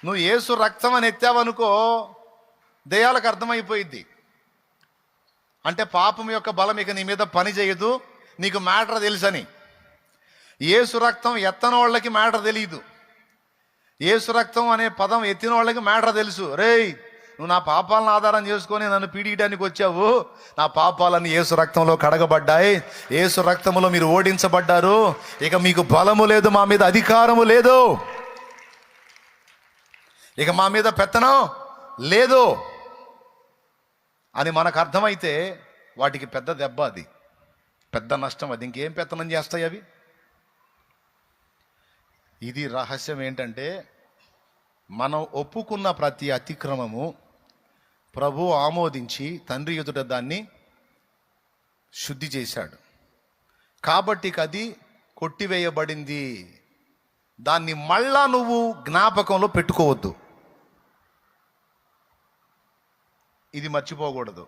నువ్వు యేసు రక్తం అని ఎత్తావనుకో, దెయ్యాలకు అర్థమైపోయిద్ది. అంటే పాపం యొక్క బలం ఇక నీ మీద పని చేయదు, నీకు మ్యాటర్ తెలుసని. యేసు రక్తం ఎత్తన వాళ్ళకి మ్యాటర్ తెలియదు. యేసు రక్తం అనే పదం ఎత్తిన వాళ్ళకి మ్యాటర్ తెలుసు. రేయ్, నువ్వు నా పాపాలను ఆధారం చేసుకొని నన్ను పీడియడానికి వచ్చావు. నా పాపాలన్నీ యేసు రక్తంలో కడగబడ్డాయి. యేసు రక్తంలో మీరు ఓడించబడ్డారు. ఇక మీకు బలము లేదు, మా మీద అధికారము లేదు, ఇక మా మీద పెత్తనం లేదు అని మనకు అర్థమైతే వాటికి పెద్ద దెబ్బ, అది పెద్ద నష్టం. అది ఇంకేం పెత్తనం చేస్తాయి అవి? ఇది రహస్యం ఏంటంటే, మనం ఒప్పుకున్న ప్రతి అతిక్రమము ప్రభు ఆమోదించి తండ్రి ఎదుట దాన్ని శుద్ధి చేశాడు. కాబట్టి అది కొట్టివేయబడింది. దాన్ని మళ్ళా నువ్వు జ్ఞాపకంలో పెట్టుకోవద్దు. ఇది మర్చిపోకూడదు.